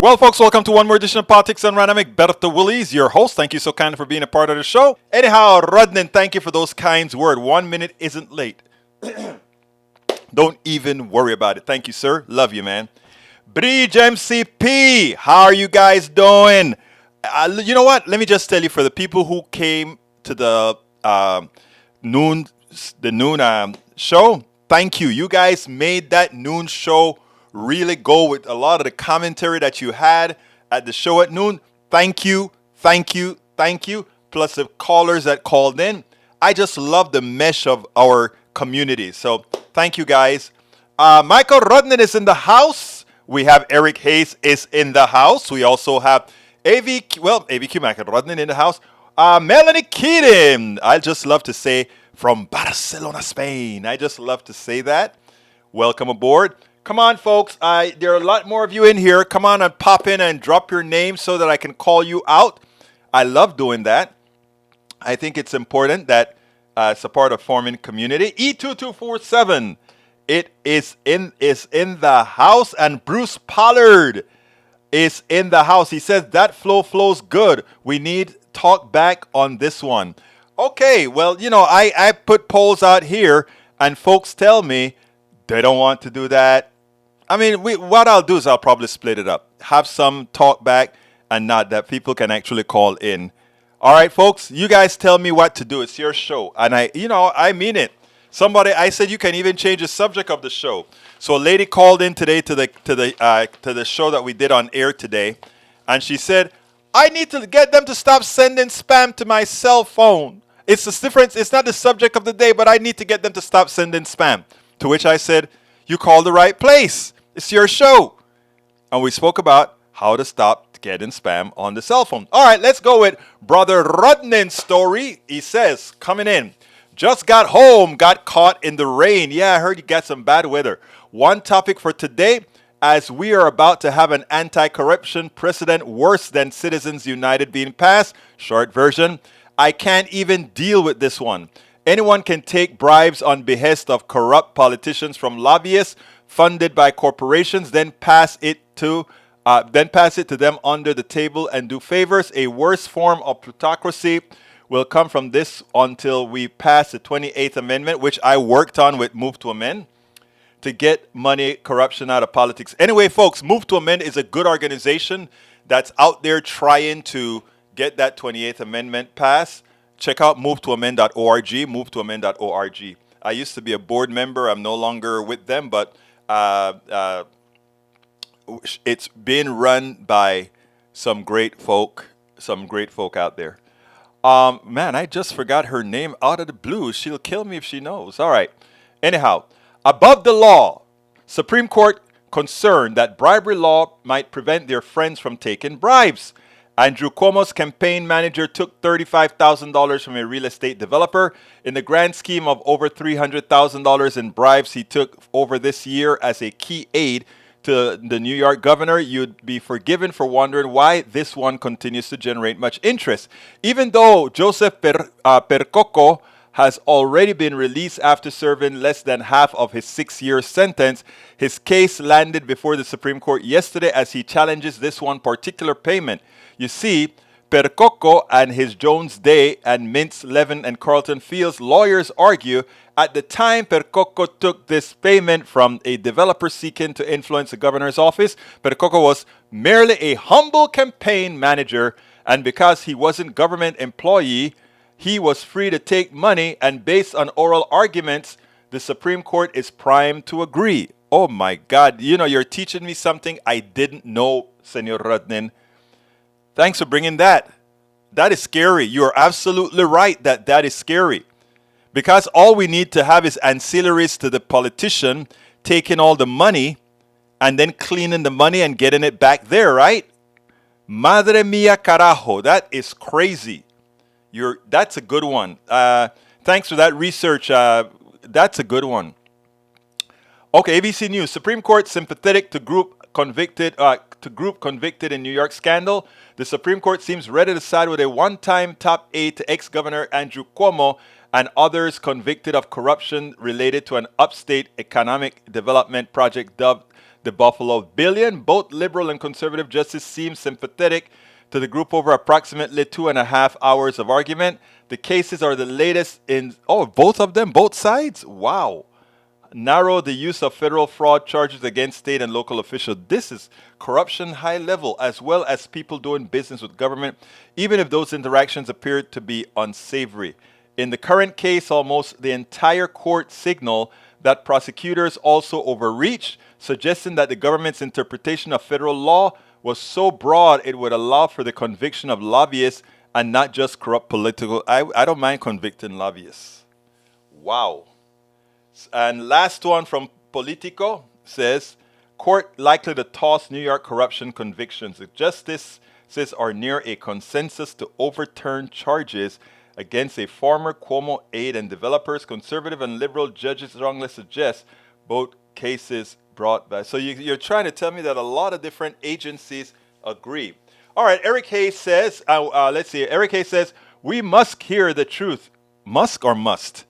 Well, folks, welcome to one more edition of Politics and Random. Berto Willies, your host. Thank you so kindly for being a part of the show. Anyhow, Rodnan, thank you for those kind words. 1 minute isn't late. Don't even worry about it. Thank you, sir. Love you, man. Bridge MCP, how are you guys doing? You know what? Let me just tell you, for the people who came to the noon show, thank you. You guys made that noon show really go with a lot of the commentary that you had at the show at noon. Thank you, thank you, thank you. Plus the callers that called in. I just love the mesh of our community. So thank you, guys. Michael Rodnan is in the house. We have Eric Hayes is in the house. We also have AVQ Michael Rodnan in the house. Melanie Keaton, I just love to say, from Barcelona, Spain. I just love to say that. Welcome aboard. Come on, folks. There are a lot more of you in here. Come on and pop in and drop your name so that I can call you out. I love doing that. I think it's important that it's a part of forming community. E2247, it is in the house, and Bruce Pollard is in the house. He says that flows good. We need talk back on this one. Okay, well, I put polls out here, and folks tell me they don't want to do that. I mean, what I'll do is I'll probably split it up. Have some talk back and not that people can actually call in. All right, folks, you guys tell me what to do. It's your show. And I mean it. I said you can even change the subject of the show. So a lady called in today to the show that we did on air today. And she said, I need to get them to stop sending spam to my cell phone. It's the difference. It's not the subject of the day, but I need to get them to stop sending spam. To which I said, you called the right place. It's your show. And we spoke about how to stop getting spam on the cell phone. All right, let's go with Brother Rodnan's story. He says, coming in, just got home, got caught in the rain. Yeah, I heard you got some bad weather. One topic for today, as we are about to have an anti-corruption precedent worse than Citizens United being passed. Short version, I can't even deal with this one. Anyone can take bribes on behest of corrupt politicians from lobbyists funded by corporations, then pass it to them under the table and do favors. A worse form of plutocracy will come from this until we pass the 28th Amendment, which I worked on with Move to Amend, to get money corruption out of politics. Anyway, folks, Move to Amend is a good organization that's out there trying to get that 28th Amendment passed. Check out movetoamend.org, movetoamend.org. I used to be a board member. I'm no longer with them, but it's being run by some great folk out there. Man, I just forgot her name out of the blue. She'll kill me if she knows. All right. Anyhow, above the law, Supreme Court concerned that bribery law might prevent their friends from taking bribes. Andrew Cuomo's campaign manager took $35,000 from a real estate developer. In the grand scheme of over $300,000 in bribes he took over this year as a key aide to the New York governor, you'd be forgiven for wondering why this one continues to generate much interest. Even though Joseph Percoco has already been released after serving less than half of his 6-year sentence, his case landed before the Supreme Court yesterday as he challenges this one particular payment. You see, Percoco and his Jones Day and Mintz, Levin, and Carlton Fields lawyers argue at the time Percoco took this payment from a developer seeking to influence the governor's office, Percoco was merely a humble campaign manager, and because he wasn't government employee, he was free to take money, and based on oral arguments, the Supreme Court is primed to agree. Oh my God, you're teaching me something I didn't know, Senor Rodnan. Thanks for bringing that. That is scary. You're absolutely right that is scary. Because all we need to have is ancillaries to the politician taking all the money and then cleaning the money and getting it back there, right? Madre mia carajo. That is crazy. That's a good one. Thanks for that research. That's a good one. Okay, ABC News. Supreme Court sympathetic to group convicted in New York scandal. The Supreme Court seems ready to side with a one-time top aide to ex-governor Andrew Cuomo and others convicted of corruption related to an upstate economic development project dubbed the Buffalo Billion. Both liberal and conservative justices seem sympathetic to the group over approximately 2.5 hours of argument. The cases are the latest in, both of them, both sides? Wow. Narrow the use of federal fraud charges against state and local officials. This is corruption high level, as well as people doing business with government, even if those interactions appear to be unsavory. In the current case, almost the entire court signal that prosecutors also overreached, suggesting that the government's interpretation of federal law was so broad it would allow for the conviction of lobbyists and not just corrupt political. I don't mind convicting lobbyists. Wow. And last one from Politico says, court likely to toss New York corruption convictions. The justices are near a consensus to overturn charges against a former Cuomo aide and developers. Conservative and liberal judges strongly suggest both cases brought back. So you're trying to tell me that a lot of different agencies agree. All right, Eric Hayes says, let's see. Eric Hayes says, we must hear the truth. Musk or must?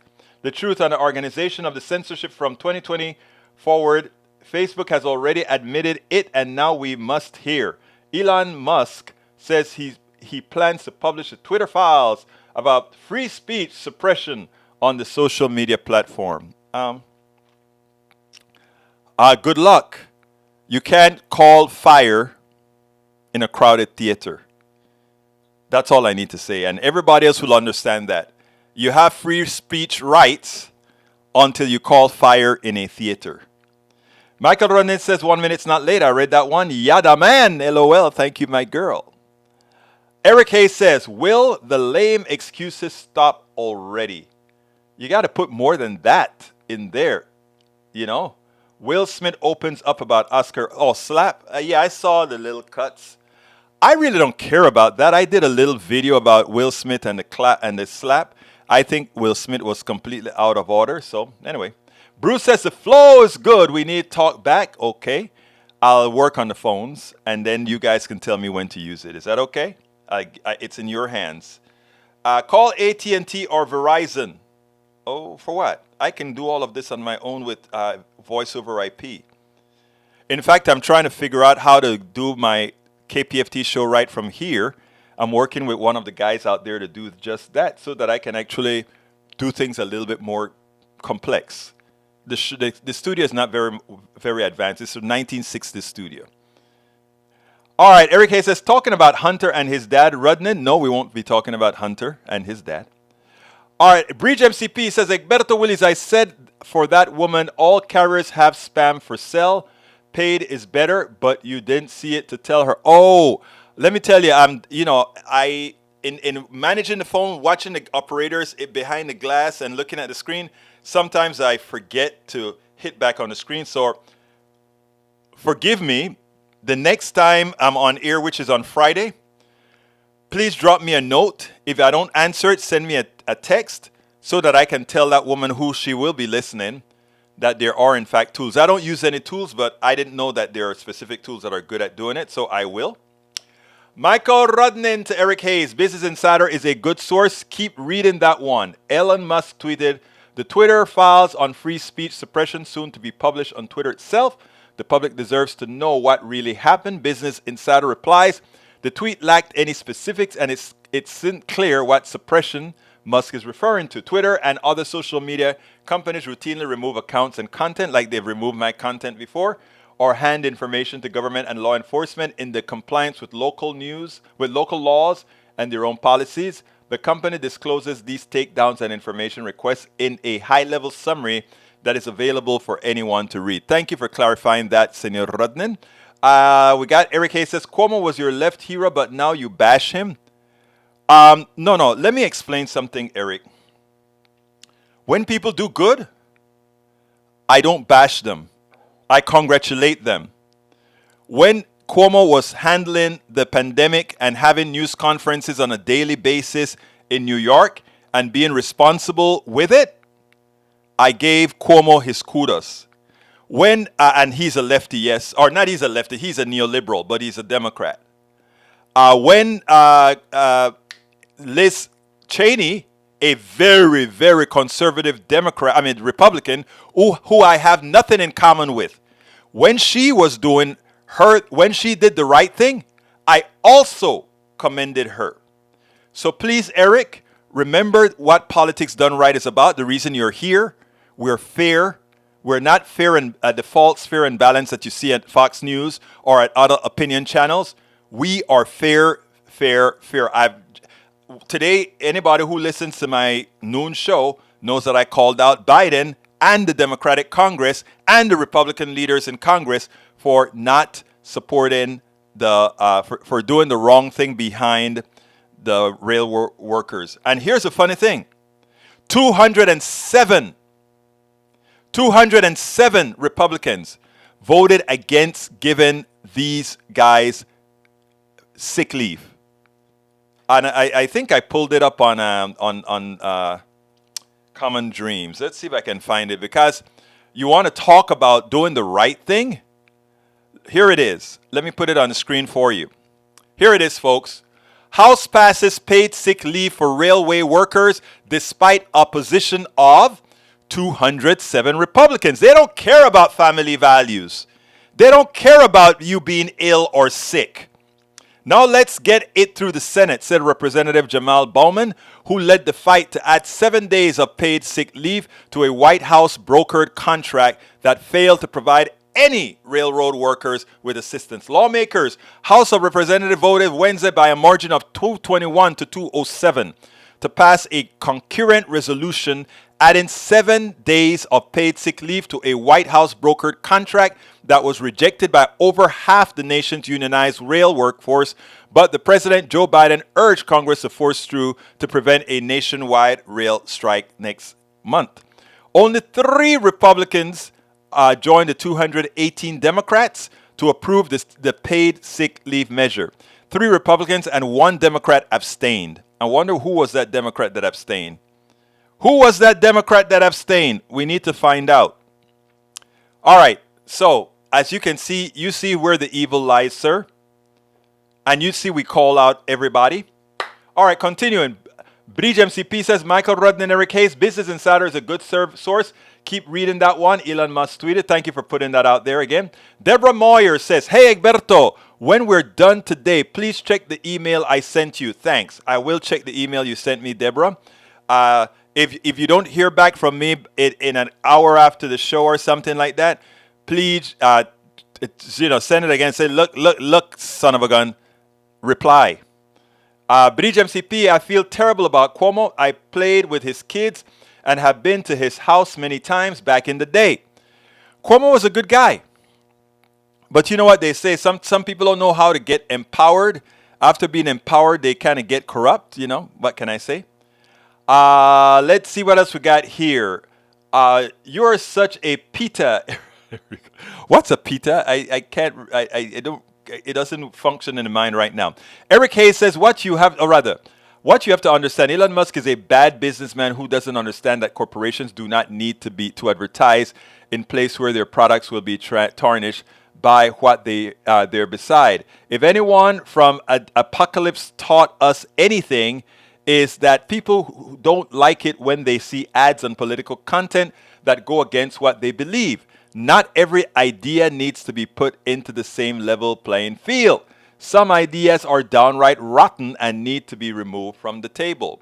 The truth on the organization of the censorship from 2020 forward. Facebook has already admitted it, and now we must hear. Elon Musk says he plans to publish the Twitter files about free speech suppression on the social media platform. Good luck. You can't call fire in a crowded theater. That's all I need to say, and everybody else will understand that. You have free speech rights until you call fire in a theater. Michael Ronin says 1 minute's not late. I read that one. Yada man. LOL. Thank you, my girl. Eric Hayes says, will the lame excuses stop already? You got to put more than that in there. You know? Will Smith opens up about Oscar. Oh, slap. Yeah, I saw the little cuts. I really don't care about that. I did a little video about Will Smith and the slap. I think Will Smith was completely out of order. So anyway, Bruce says the flow is good. We need to talk back. Okay, I'll work on the phones, and then you guys can tell me when to use it. Is that okay? It's in your hands. Call AT&T or Verizon. Oh, for what? I can do all of this on my own with voice over IP. In fact, I'm trying to figure out how to do my KPFT show right from here. I'm working with one of the guys out there to do just that so that I can actually do things a little bit more complex. The studio is not very advanced. It's a 1960s studio. All right, Eric Hayes says, talking about Hunter and his dad, Rudnin. No, we won't be talking about Hunter and his dad. All right, Breach MCP says, Egberto Willis, I said for that woman, all carriers have spam for sale. Paid is better, but you didn't see it to tell her. Oh, let me tell you, in managing the phone, watching the operators behind the glass and looking at the screen, sometimes I forget to hit back on the screen. So forgive me. The next time I'm on air, which is on Friday, please drop me a note. If I don't answer it, send me a text so that I can tell that woman who she will be listening that there are, in fact, tools. I don't use any tools, but I didn't know that there are specific tools that are good at doing it, so I will. Michael Rudnin to Eric Hayes. Business Insider is a good source. Keep reading that one. Elon Musk tweeted, the Twitter files on free speech suppression soon to be published on Twitter itself. The public deserves to know what really happened. Business Insider replies, the tweet lacked any specifics and it's isn't clear what suppression Musk is referring to. Twitter and other social media companies routinely remove accounts and content, like they've removed my content before, or hand information to government and law enforcement in the compliance with local laws and their own policies. The company discloses these takedowns and information requests in a high-level summary that is available for anyone to read. Thank you for clarifying that, Senor Rudnin. We got Eric Hayes says, Cuomo was your left hero, but now you bash him. No. Let me explain something, Eric. When people do good, I don't bash them. I congratulate them. When Cuomo was handling the pandemic and having news conferences on a daily basis in New York and being responsible with it, I gave Cuomo his kudos. When, and he's a lefty, yes, or not he's a lefty, he's a neoliberal, but he's a Democrat. When Liz Cheney, a very, very conservative Republican, who I have nothing in common with, When she was doing when she did the right thing, I also commended her. So please, Eric, remember what Politics Done Right is about. The reason you're here, we're fair. We're not fair and the false fair and balance that you see at Fox News or at other opinion channels. We are fair, fair, fair. Today, anybody who listens to my noon show knows that I called out Biden and the Democratic Congress and the Republican leaders in Congress for not supporting for doing the wrong thing behind the rail workers. And here's the funny thing. 207 Republicans voted against giving these guys sick leave. And I think I pulled it up on Common Dreams. Let's see if I can find it, because you want to talk about doing the right thing. Here it is. Let me put it on the screen for you. Here it is, folks. House passes paid sick leave for railway workers despite opposition of 207 Republicans. They don't care about family values. They don't care about you being ill or sick. Now let's get it through the Senate, said Representative Jamal Bowman, who led the fight to add 7 days of paid sick leave to a White House brokered contract that failed to provide any railroad workers with assistance. Lawmakers, House of Representatives voted Wednesday by a margin of 221 to 207 to pass a concurrent resolution adding 7 days of paid sick leave to a White House brokered contract that was rejected by over half the nation's unionized rail workforce, but the President, Joe Biden, urged Congress to force through to prevent a nationwide rail strike next month. Only 3 Republicans joined the 218 Democrats to approve the paid sick leave measure. 3 Republicans and 1 Democrat abstained. I wonder who was that Democrat that abstained. Who was that Democrat that abstained? We need to find out. All right. So, as you can see, you see where the evil lies, sir. And you see we call out everybody. All right, continuing. Bridge MCP says, Michael Rudden and Eric Hayes, Business Insider is a good source. Keep reading that one. Elon Musk tweeted. Thank you for putting that out there again. Deborah Moyer says, hey, Egberto, when we're done today, please check the email I sent you. Thanks. I will check the email you sent me, Deborah. If you don't hear back from me in an hour after the show or something like that, please, send it again. Say, look, son of a gun, reply. Bridge MCP, I feel terrible about Cuomo. I played with his kids and have been to his house many times back in the day. Cuomo was a good guy. But you know what they say? Some people don't know how to get empowered. After being empowered, they kind of get corrupt, What can I say? Let's see what else we got here. You're such a pita. What's a pita? I can't. I don't. It doesn't function in the mind right now. Eric Hayes says, what you have to understand, Elon Musk is a bad businessman who doesn't understand that corporations do not need to advertise in place where their products will be tarnished by what they're beside. If anyone from Apocalypse taught us anything, is that people who don't like it when they see ads on political content that go against what they believe. Not every idea needs to be put into the same level playing field. Some ideas are downright rotten and need to be removed from the table.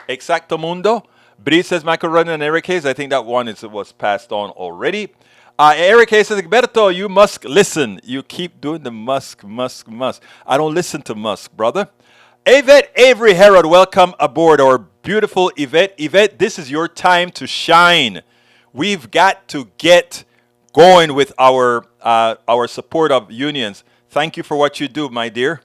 Exacto mundo. Brice says, Michael Rudden and Eric Hayes. I think that one was passed on already. Eric Hayes says, Egberto, you must listen. You keep doing the Musk. I don't listen to Musk, brother. Yvette Avery Herod, welcome aboard our beautiful Yvette. Yvette, this is your time to shine. We've got to get going with our support of unions. Thank you for what you do, my dear.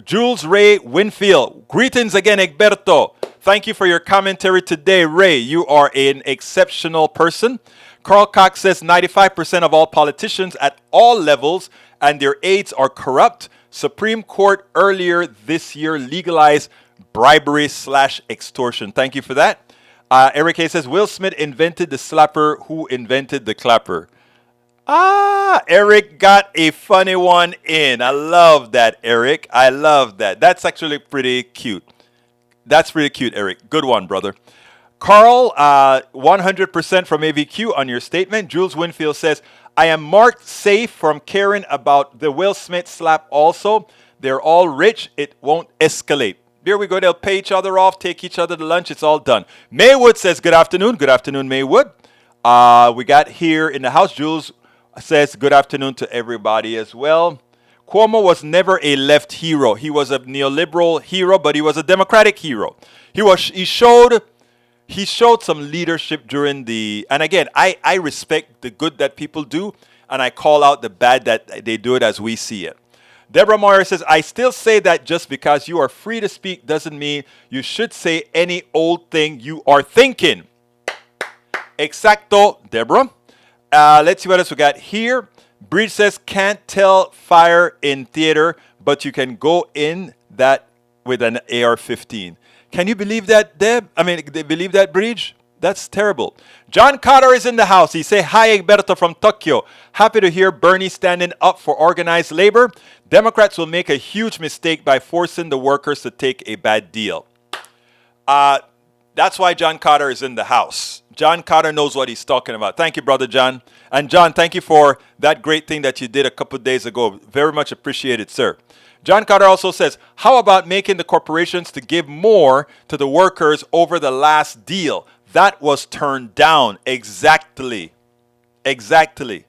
Jules Ray Winfield, greetings again, Egberto. Thank you for your commentary today, Ray. You are an exceptional person. Carl Cox says 95% of all politicians at all levels and their aides are corrupt. Supreme Court earlier this year legalized bribery/extortion. Thank you for that. Eric A. says, Will Smith invented the slapper. Who invented the clapper? Eric got a funny one in. I love that, Eric. I love that. That's actually pretty cute. That's pretty cute, Eric. Good one, brother. Carl, 100% from AVQ on your statement. Jules Winfield says, I am marked safe from caring about the Will Smith slap also. They're all rich. It won't escalate. Here we go. They'll pay each other off, take each other to lunch. It's all done. Maywood says, good afternoon. Good afternoon, Maywood. We got here in the house. Jules says, good afternoon to everybody as well. Cuomo was never a left hero. He was a neoliberal hero, but he was a democratic hero. He showed some leadership during the, and again, I respect the good that people do, and I call out the bad that they do it as we see it. Deborah Moyer says, I still say that just because you are free to speak doesn't mean you should say any old thing you are thinking. Exacto, Deborah. Let's see what else we got here. Breach says, can't tell fire in theater, but you can go in that with an AR-15. Can you believe that, Deb? I mean, they believe that, Breach? That's terrible. John Carter is in the house. He say, hi, Egberto from Tokyo. Happy to hear Bernie standing up for organized labor. Democrats will make a huge mistake by forcing the workers to take a bad deal. That's why John Carter is in the house. John Carter knows what he's talking about. Thank you, Brother John. And John, thank you for that great thing that you did a couple of days ago. Very much appreciated, sir. John Carter also says, how about making the corporations to give more to the workers over the last deal? That was turned down. Exactly. Exactly.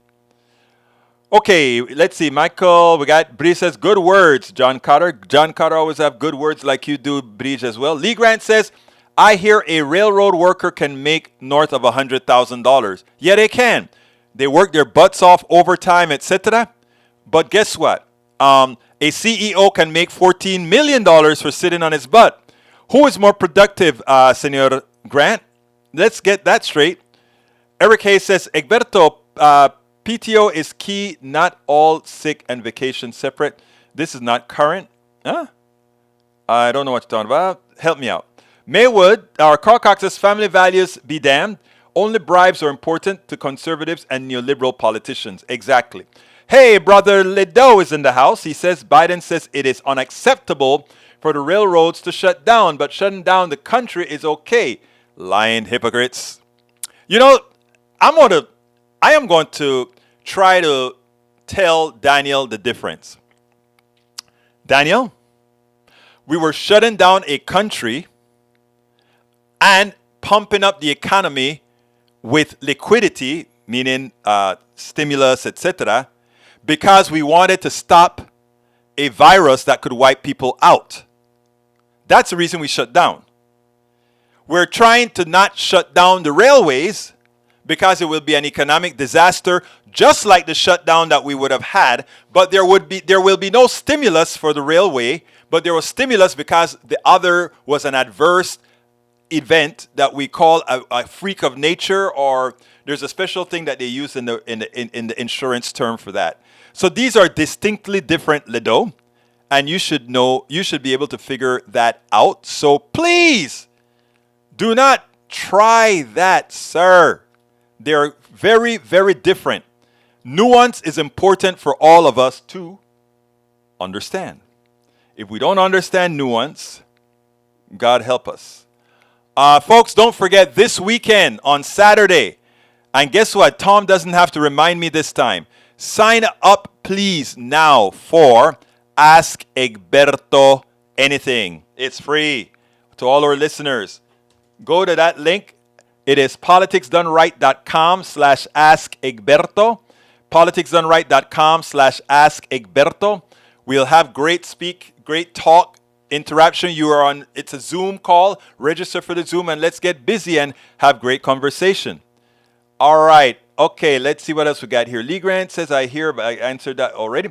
Okay, let's see. Michael, we got Bree says, good words, John Carter. John Carter always have good words like you do, Bree, as well. Lee Grant says, I hear a railroad worker can make north of $100,000. Yeah, they can. They work their butts off overtime, etc. But guess what? A CEO can make $14 million for sitting on his butt. Who is more productive, Senor Grant? Let's get that straight. Eric Hayes says, Egberto, PTO is key, not all sick and vacation separate. This is not current. Huh? I don't know what you're talking about. Help me out. Maywood, our Carcox says, family values be damned. Only bribes are important to conservatives and neoliberal politicians. Exactly. Hey, Brother Ledo is in the house. He says, Biden says it is unacceptable for the railroads to shut down, but shutting down the country is okay. Lying hypocrites. You know, I am going to try to tell Daniel the difference. Daniel, we were shutting down a country and pumping up the economy with liquidity, meaning stimulus, etc., because we wanted to stop a virus that could wipe people out. That's the reason we shut down. We're trying to not shut down the railways because it will be an economic disaster, just like the shutdown that we would have had. But there will be no stimulus for the railway, but there was stimulus because the other was an adverse event that we call a freak of nature, or there's a special thing that they use in the insurance term for that. So these are distinctly different, Ledo, and you should be able to figure that out. So please do not try that, sir. They're very, very different. Nuance is important for all of us to understand. If we don't understand nuance, God help us. Folks, don't forget this weekend on Saturday. And guess what? Tom doesn't have to remind me this time. Sign up, please, now for Ask Egberto Anything. It's free to all our listeners. Go to that link. It is politicsdoneright.com/askegberto. politicsdoneright.com/askegberto. We'll have great talk, interaction. It's a Zoom call. Register for the Zoom and let's get busy and have great conversation. All right. Okay, let's see what else we got here. Lee Grant says, I hear, but I answered that already.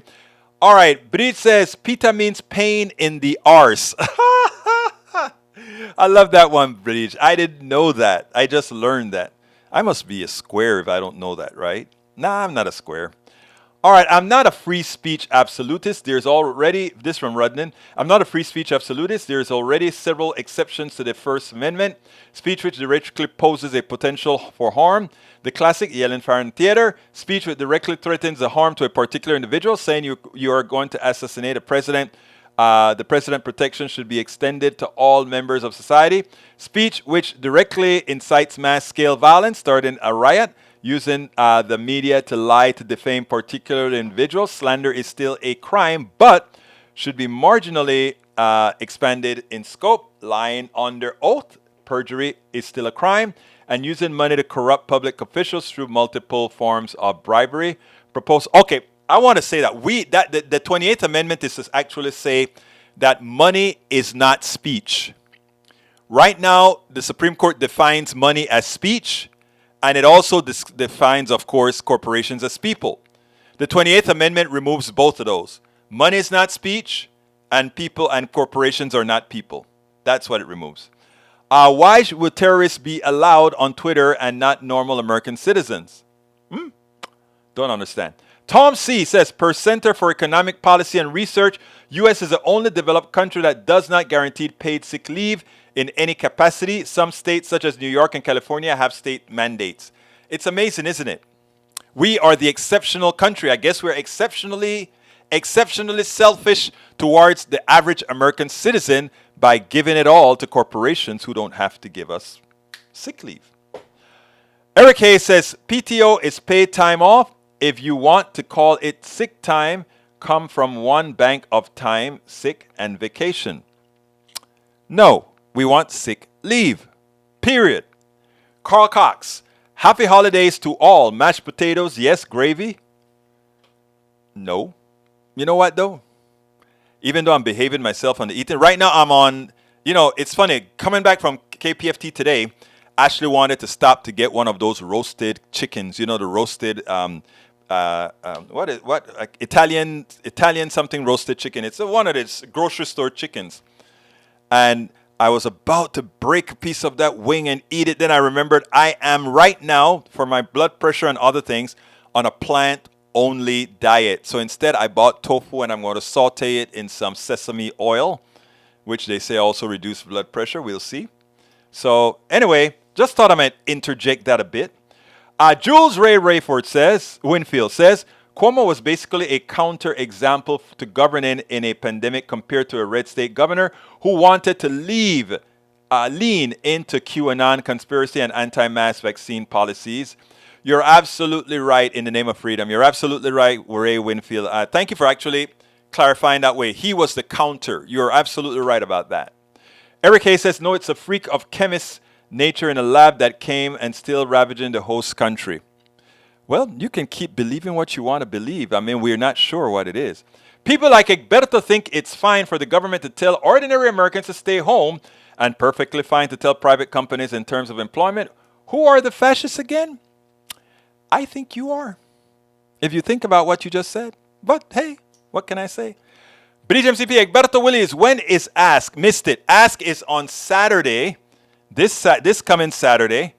All right. Bridge says, pita means pain in the arse. I love that one, Bridge. I didn't know that. I just learned that. I must be a square if I don't know that, right? Nah, I'm not a square. All right, I'm not a free speech absolutist. There's already, this from Rudnan, I'm not a free speech absolutist. There's already several exceptions to the First Amendment. Speech which directly poses a potential for harm. The classic yell and fire in theater. Speech which directly threatens the harm to a particular individual, saying you are going to assassinate a president. The president protection should be extended to all members of society. Speech which directly incites mass-scale violence, starting a riot. using the media to lie to defame particular individuals. Slander is still a crime, but should be marginally expanded in scope. Lying under oath, perjury is still a crime, and using money to corrupt public officials through multiple forms of bribery. Okay, I want to say that the 28th Amendment is to actually say that money is not speech. Right now, the Supreme Court defines money as speech, and it also defines, of course, corporations as people. The 28th Amendment removes both of those. Money is not speech, and people and corporations are not people. That's what it removes. Why would terrorists be allowed on Twitter and not normal American citizens? Don't understand. Tom C. says, per Center for Economic Policy and Research, U.S. is the only developed country that does not guarantee paid sick leave in any capacity. Some states, such as New York and California, have state mandates. It's amazing, isn't it? We are the exceptional country. I guess we're exceptionally selfish towards the average American citizen by giving it all to corporations who don't have to give us sick leave. Eric Hayes says, PTO is paid time off. If you want to call it sick time, come from one bank of time, sick, and vacation. No, we want sick leave. Period. Carl Cox, happy holidays to all. Mashed potatoes, yes. Gravy? No. You know what, though? Even though I'm behaving myself on the eating, right now I'm on, it's funny, coming back from KPFT today, Ashley wanted to stop to get one of those roasted chickens, the roasted, Italian something roasted chicken. It's one of these grocery store chickens. And I was about to break a piece of that wing and eat it. Then I remembered I am right now, for my blood pressure and other things, on a plant-only diet. So instead, I bought tofu and I'm going to saute it in some sesame oil, which they say also reduces blood pressure. We'll see. So anyway, just thought I might interject that a bit. Jules Ray Winfield says, Cuomo was basically a counter-example to governing in a pandemic compared to a red state governor who wanted to lean into QAnon conspiracy and anti-mask vaccine policies. You're absolutely right in the name of freedom. You're absolutely right, Ray Winfield. Thank you for actually clarifying that way. He was the counter. You're absolutely right about that. Eric Hayes says, no, it's a freak of chemist nature in a lab that came and still ravaging the host country. Well, you can keep believing what you want to believe. I mean, we're not sure what it is. People like Egberto think it's fine for the government to tell ordinary Americans to stay home and perfectly fine to tell private companies in terms of employment. Who are the fascists again? I think you are, if you think about what you just said. But hey, what can I say? British MCP, Egberto Willies, when is Ask? Missed it. Ask is on Saturday, this coming Saturday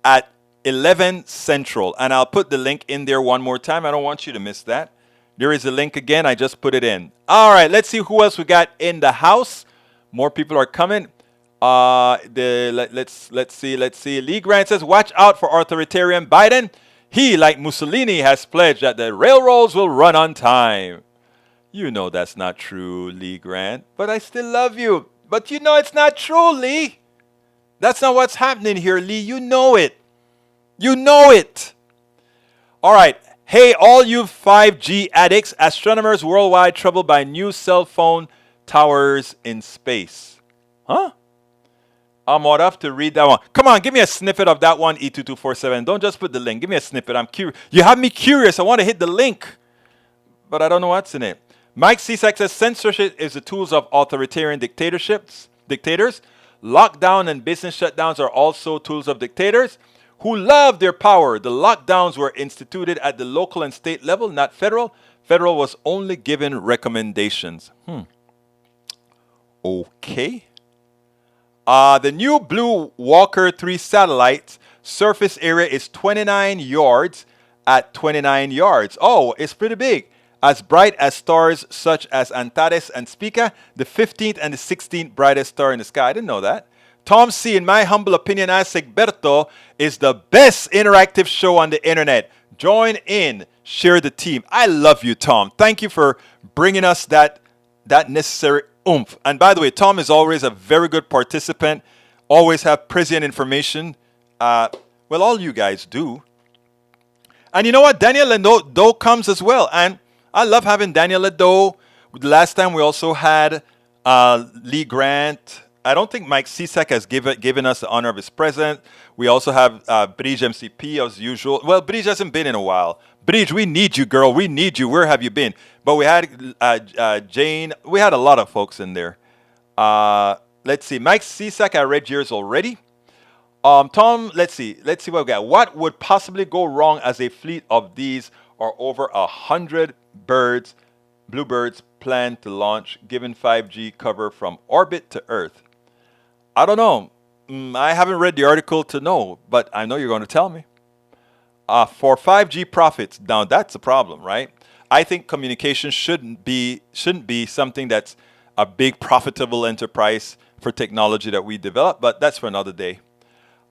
at 11 Central. And I'll put the link in there one more time. I don't want you to miss that. There is a link again. I just put it in. All right, let's see who else we got in the house. More people are coming. Let's see. Lee Grant says, watch out for authoritarian Biden. He, like Mussolini, has pledged that the railroads will run on time. You know that's not true, Lee Grant. But I still love you. But you know it's not true, Lee. That's not what's happening here, Lee. You know it. You know it. All right. Hey, all you 5G addicts, astronomers worldwide troubled by new cell phone towers in space. Huh? I'm off to read that one. Come on, give me a snippet of that one, E2247. Don't just put the link. Give me a snippet. I'm curious. You have me curious. I want to hit the link, but I don't know what's in it. Mike Cisak says censorship is the tools of authoritarian dictators. Lockdown and business shutdowns are also tools of dictators who love their power. The lockdowns were instituted at the local and state level, not federal. Federal was only given recommendations. Okay. The new Blue Walker 3 satellite surface area is 29 yards at 29 yards. Oh, it's pretty big. As bright as stars such as Antares and Spica, the 15th and the 16th brightest star in the sky. I didn't know that. Tom C., in my humble opinion, as Egberto, is the best interactive show on the internet. Join in, share the team. I love you, Tom. Thank you for bringing us that necessary oomph. And by the way, Tom is always a very good participant, always have prescient information. Well, all you guys do. And you know what? Daniel Ledo comes as well. And I love having Daniel Ledo. Last time we also had Lee Grant. I don't think Mike Cisak has given us the honor of his presence. We also have Bridge MCP as usual. Well, Bridge hasn't been in a while. Bridge, we need you, girl. We need you. Where have you been? But we had Jane. We had a lot of folks in there. Let's see. Mike Cisak, I read yours already. Tom, let's see what we got. What would possibly go wrong as a fleet of these or over 100 bluebirds plan to launch, given 5G cover from orbit to Earth? I don't know. I haven't read the article to know, but I know you're going to tell me. For 5G profits, now that's a problem, right? I think communication shouldn't be something that's a big profitable enterprise for technology that we develop, but that's for another day.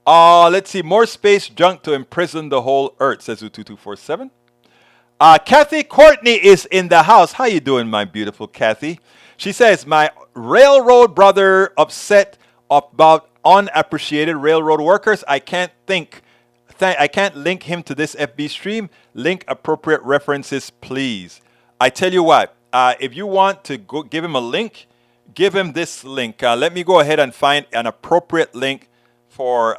Let's see. More space junk to imprison the whole Earth, says U2247. Kathy Courtney is in the house. How you doing, my beautiful Kathy? She says, my railroad brother upset about unappreciated railroad workers. I can't link him to this FB stream. Link appropriate references, please. I tell you what, if you want to go give him a link, give him this link. Let me go ahead and find an appropriate link for,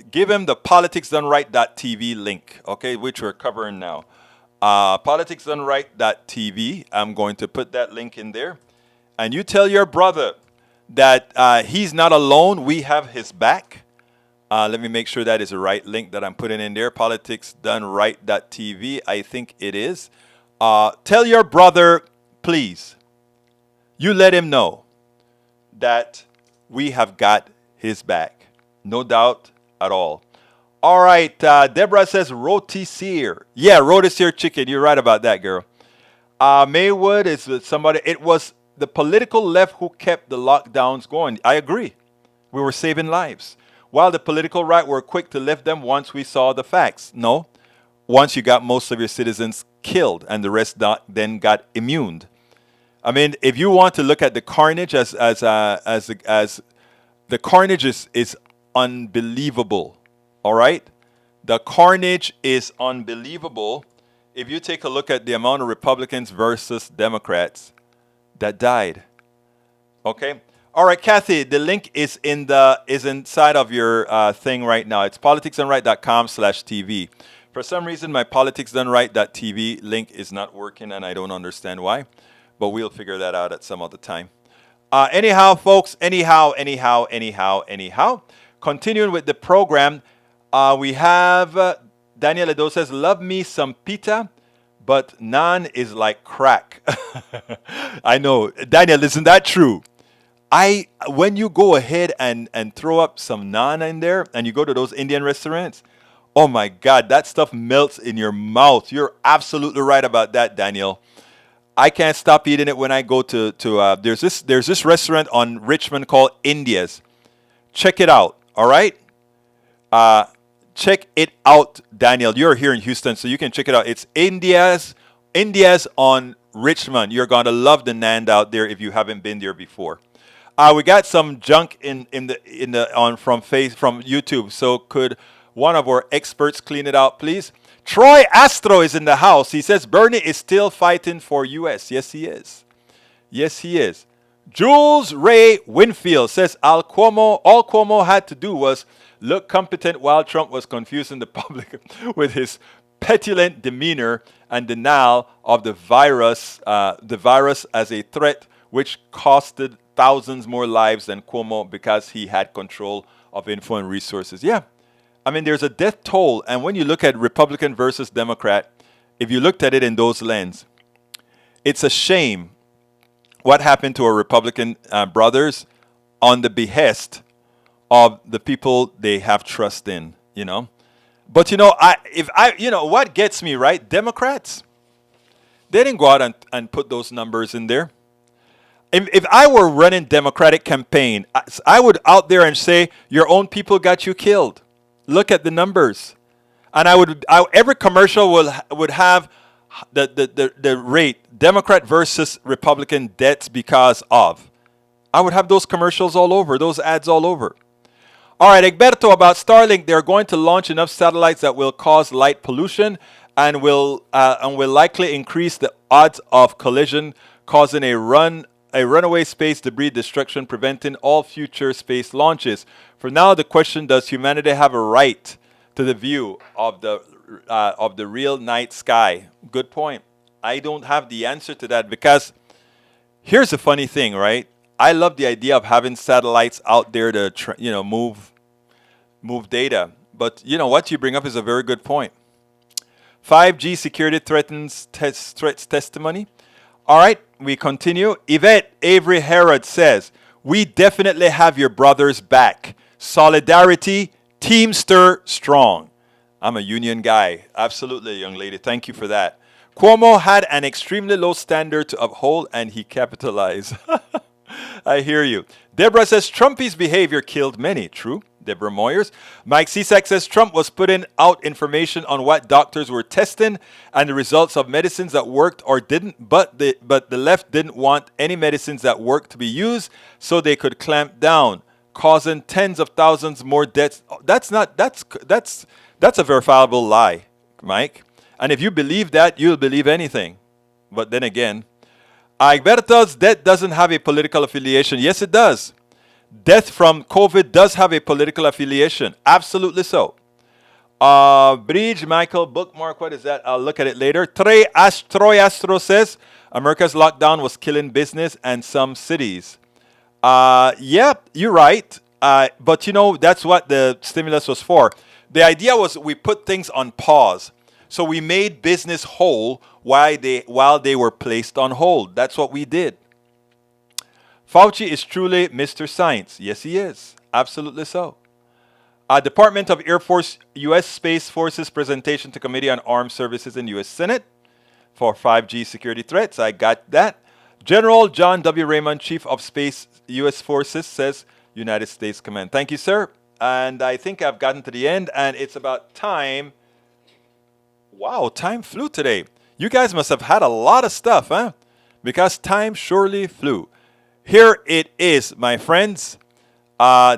give him the politicsdoneright.tv link, okay, which we're covering now. Politicsdoneright.tv. I'm going to put that link in there. And you tell your brother that he's not alone. We have his back. Let me make sure that is the right link that I'm putting in there. Politicsdoneright.tv. I think it is. Tell your brother, please, you let him know that we have got his back. No doubt at all. All right. Deborah says rotisserie. Yeah, rotisserie chicken. You're right about that, girl. Maywood is somebody. It was the political left who kept the lockdowns going. I agree. We were saving lives. While the political right were quick to lift them once we saw the facts. No. Once you got most of your citizens killed and the rest then got immune. I mean, if you want to look at the carnage as the carnage is unbelievable. All right? The carnage is unbelievable. If you take a look at the amount of Republicans versus Democrats that died. Okay? All right, Kathy, the link is inside of your thing right now. It's politicsdoneright.com/TV. For some reason, my politicsdoneright.tv link is not working, and I don't understand why. But we'll figure that out at some other time. Anyhow, folks, anyhow. Continuing with the program, we have Daniel Edo says, love me some pita, but naan is like crack. I know. Daniel, isn't that true? When you go ahead and throw up some naan in there and you go to those Indian restaurants, oh my God, that stuff melts in your mouth. You're absolutely right about that, Daniel. I can't stop eating it when I go to there's this restaurant on Richmond called India's. Check it out, all right? Check it out, Daniel. You're here in Houston, so you can check it out. It's India's on Richmond. You're gonna love the naan out there if you haven't been there before. We got some junk from YouTube. So could one of our experts clean it out, please? Troy Astro is in the house. He says Bernie is still fighting for U.S. Yes, he is. Yes, he is. Jules Ray Winfield says all Cuomo had to do was look competent while Trump was confusing the public with his petulant demeanor and denial of the virus as a threat, which costed thousands more lives than Cuomo because he had control of info and resources. Yeah. I mean, there's a death toll. And when you look at Republican versus Democrat, if you looked at it in those lenses, it's a shame what happened to our Republican brothers on the behest of the people they have trust in, you know. But, you know, what gets me, right? Democrats, they didn't go out and put those numbers in there. If I were running Democratic campaign, I would out there and say, your own people got you killed. Look at the numbers. And every commercial would have the rate, Democrat versus Republican deaths because of. I would have those commercials all over, those ads all over. All right, Egberto, about Starlink, they're going to launch enough satellites that will cause light pollution and will likely increase the odds of collision, causing a runaway space debris destruction, preventing all future space launches. For now, the question: does humanity have a right to the view of the real night sky? Good point. I don't have the answer to that, because here's the funny thing, right? I love the idea of having satellites out there to move data. But you know what you bring up is a very good point. 5G security threats testimony. All right, we continue. Yvette Avery Herod says, "We definitely have your brothers back. Solidarity, Teamster strong." I'm a union guy. Absolutely, young lady. Thank you for that. Cuomo had an extremely low standard to uphold, and he capitalized. I hear you. Deborah says, "Trumpy's behavior killed many." True. Deborah Moyers. Mike Cisak says, "Trump was putting out information on what doctors were testing and the results of medicines that worked or didn't, but the left didn't want any medicines that worked to be used so they could clamp down, causing tens of thousands more deaths." That's a verifiable lie, Mike. And if you believe that, you'll believe anything. But then again, Alberto's death doesn't have a political affiliation. Yes, it does. Death from COVID does have a political affiliation. Absolutely so. Bridge, Michael, bookmark, what is that? I'll look at it later. Troy Astro says, "America's lockdown was killing business and some cities." Yeah, you're right. But you know, that's what the stimulus was for. The idea was we put things on pause. So we made business whole while they were placed on hold. That's what we did. Fauci is truly Mr. Science. Yes, he is. Absolutely so. Department of Air Force U.S. Space Forces presentation to Committee on Armed Services in U.S. Senate for 5G security threats. I got that. General John W. Raymond, Chief of Space U.S. Forces, says United States Command. Thank you, sir. And I think I've gotten to the end, and it's about time. Wow, time flew today. You guys must have had a lot of stuff, huh? Because time surely flew. Here it is, my friends.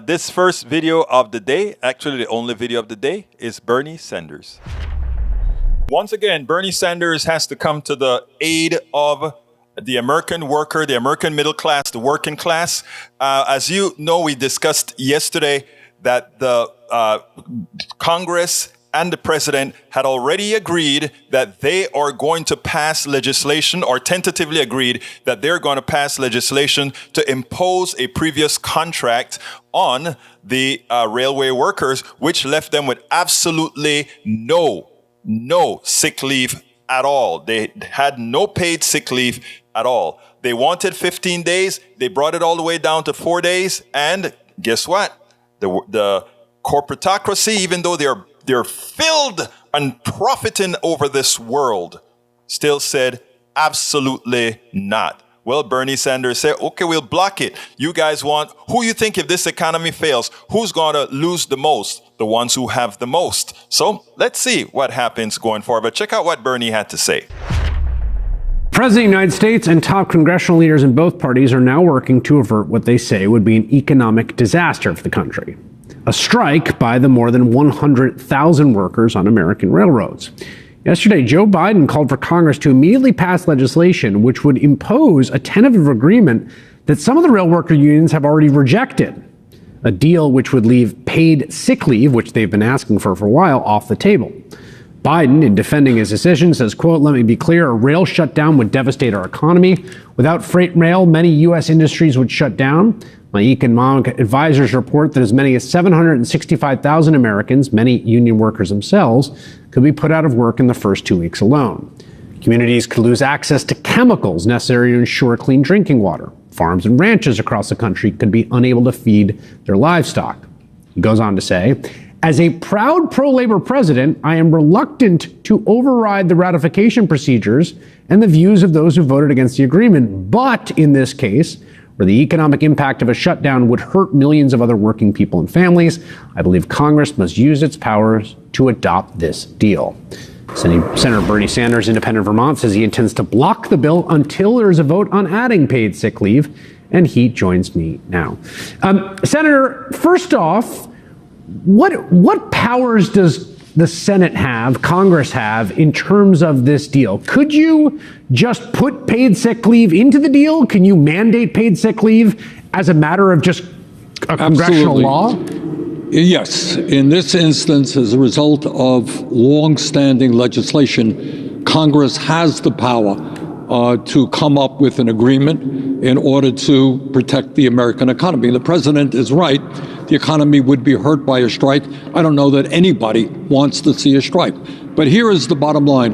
This first video of the day, actually the only video of the day, is Bernie Sanders. Once again, Bernie Sanders has to come to the aid of the American worker, the American middle class, the working class. As you know, we discussed yesterday that the Congress and the president had already agreed that they are going to pass legislation, or tentatively agreed that they're going to pass legislation to impose a previous contract on the railway workers, which left them with absolutely no sick leave at all. They had no paid sick leave at all. They wanted 15 days. They brought it all the way down to 4 days. And guess what? The corporatocracy, even though they're filled and profiting over this world, still said absolutely not. Well, Bernie Sanders said, okay, we'll block it. You guys want, who you think if this economy fails, who's going to lose the most? The ones who have the most. So let's see what happens going forward. But check out what Bernie had to say. President of the United States and top congressional leaders in both parties are now working to avert what they say would be an economic disaster for the country. A strike by the more than 100,000 workers on American railroads. Yesterday, Joe Biden called for Congress to immediately pass legislation which would impose a tentative agreement that some of the rail worker unions have already rejected. A deal which would leave paid sick leave, which they've been asking for a while, off the table. Biden, in defending his decision, says, quote, "Let me be clear, a rail shutdown would devastate our economy. Without freight rail, many U.S. industries would shut down. My economic advisors report that as many as 765,000 Americans, many union workers themselves, could be put out of work in the first 2 weeks alone. Communities could lose access to chemicals necessary to ensure clean drinking water. Farms and ranches across the country could be unable to feed their livestock." He goes on to say, "As a proud pro-labor president, I am reluctant to override the ratification procedures and the views of those who voted against the agreement. But in this case, where the economic impact of a shutdown would hurt millions of other working people and families, I believe Congress must use its powers to adopt this deal." Senator Bernie Sanders, independent Vermont, says he intends to block the bill until there is a vote on adding paid sick leave, and he joins me now. Senator, first off, what powers does the Senate have, Congress have, in terms of this deal? Could you just put paid sick leave into the deal? Can you mandate paid sick leave as a matter of just a congressional law? Yes. In this instance, as a result of long-standing legislation, Congress has the power to come up with an agreement in order to protect the American economy. The president is right. The economy would be hurt by a strike. I don't know that anybody wants to see a strike. But here is the bottom line.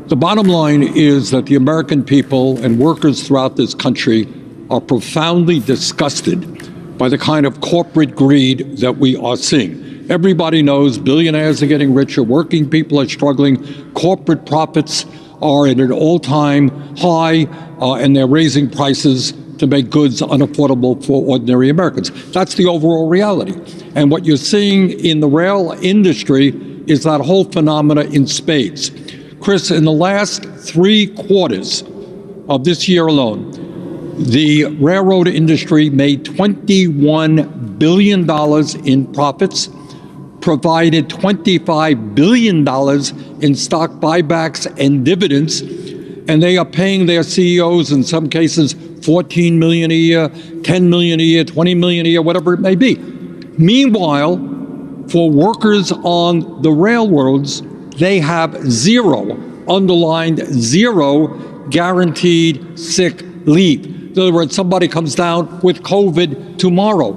The bottom line is that the American people and workers throughout this country are profoundly disgusted by the kind of corporate greed that we are seeing. Everybody knows billionaires are getting richer, working people are struggling, corporate profits are at an all-time high, and they're raising prices to make goods unaffordable for ordinary Americans. That's the overall reality. And what you're seeing in the rail industry is that whole phenomena in spades. Chris, in the last 3 quarters of this year alone, the railroad industry made $21 billion in profits, provided $25 billion in stock buybacks and dividends, and they are paying their CEOs, in some cases, $14 million a year, $10 million a year, $20 million a year, whatever it may be. Meanwhile, for workers on the railroads, they have zero, underlined zero, guaranteed sick leave. In other words, somebody comes down with COVID tomorrow.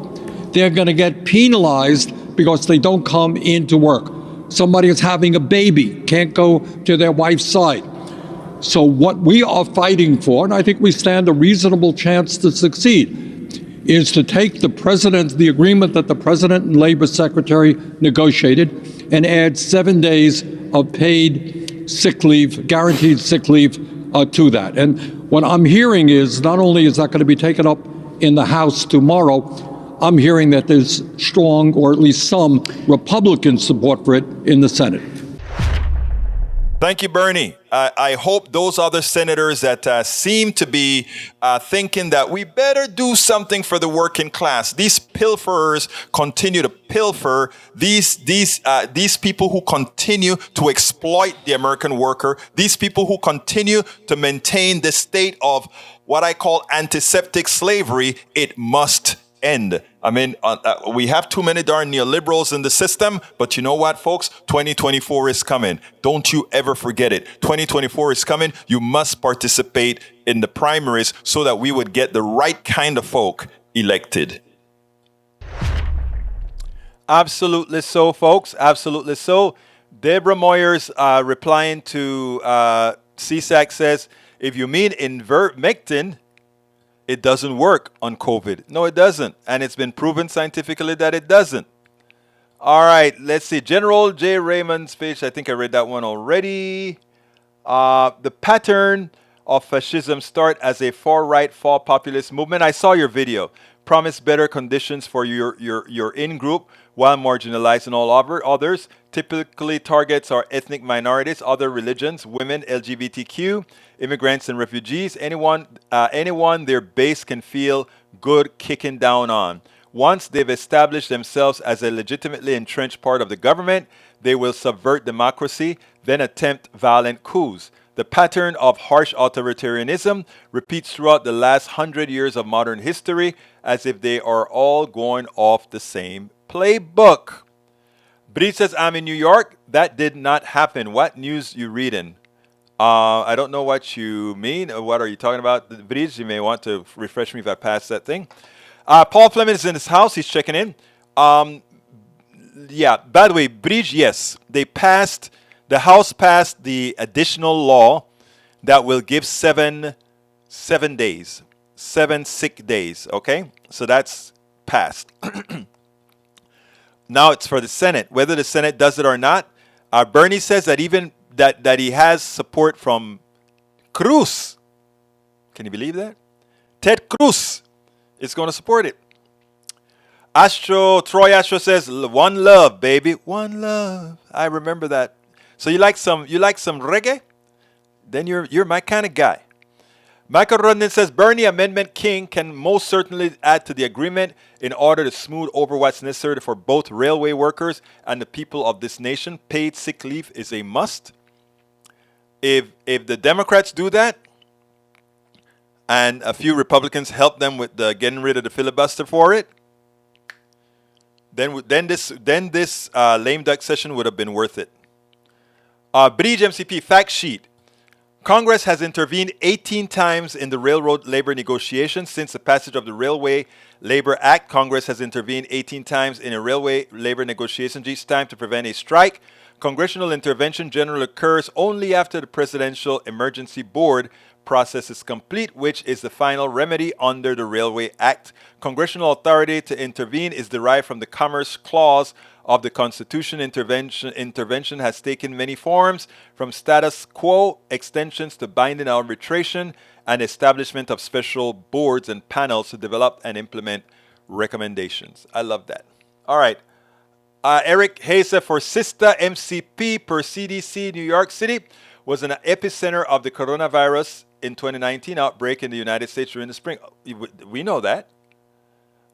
They're going to get penalized because they don't come into work. Somebody is having a baby, can't go to their wife's side. So what we are fighting for, and I think we stand a reasonable chance to succeed, is to take the agreement that the President and Labor Secretary negotiated and add 7 days of paid sick leave, guaranteed sick leave to that. And what I'm hearing is not only is that going to be taken up in the House tomorrow, I'm hearing that there's strong, or at least some, Republican support for it in the Senate. Thank you, Bernie. I hope those other senators that seem to be thinking that we better do something for the working class. These pilferers continue to pilfer. These people who continue to exploit the American worker. These people who continue to maintain the state of what I call antiseptic slavery. It must end. I mean, we have too many darn neoliberals in the system, but you know what, folks? 2024 is coming. Don't you ever forget it. 2024 is coming. You must participate in the primaries so that we would get the right kind of folk elected. Absolutely so, folks. Absolutely so. Deborah Moyers replying to CSAC says, if you mean ivermectin, it doesn't work on COVID. No, it doesn't. And it's been proven scientifically that it doesn't. All right, let's see. General J. Raymond's speech. I think I read that one already. The pattern of fascism start as a far-right, fall populist movement. I saw your video. Promise better conditions for your in-group while marginalizing all others. Typically targets are ethnic minorities, other religions, women, LGBTQ, immigrants and refugees, anyone their base can feel good kicking down on. Once they've established themselves as a legitimately entrenched part of the government, they will subvert democracy, then attempt violent coups. The pattern of harsh authoritarianism repeats throughout the last 100 years of modern history, as if they are all going off the same playbook. Breed says, I'm in New York. That did not happen. What news you reading? I don't know what you mean. What are you talking about? Breed, you may want to refresh me if I passed that thing. Paul Fleming is in his house. He's checking in. Yeah, by the way, Breed, yes. The House passed the additional law that will give 7 days. 7 sick days, okay? So that's passed. Now it's for the Senate. Whether the Senate does it or not, Bernie says that even that he has support from Cruz. Can you believe that? Ted Cruz is going to support it. Troy Astro says, "One love, baby, one love." I remember that. So you like some reggae? Then you're my kind of guy. Michael Rundin says Bernie Amendment King can most certainly add to the agreement in order to smooth over what's necessary for both railway workers and the people of this nation. Paid sick leave is a must. If the Democrats do that, and a few Republicans help them with getting rid of the filibuster for it, then this lame duck session would have been worth it. Bridge MCP fact sheet. Congress has intervened 18 times in the railroad labor negotiations since the passage of the Railway Labor Act. Congress has intervened 18 times in a railway labor negotiation, each time to prevent a strike. Congressional intervention generally occurs only after the Presidential Emergency Board process is complete, which is the final remedy under the Railway Act. Congressional authority to intervene is derived from the Commerce Clause of the Constitution. Intervention has taken many forms, from status quo extensions to binding arbitration and establishment of special boards and panels to develop and implement recommendations. I love that. All right. Eric Hayes for Sista MCP per CDC New York City was an epicenter of the coronavirus in 2019 outbreak in the United States during the spring. We know that.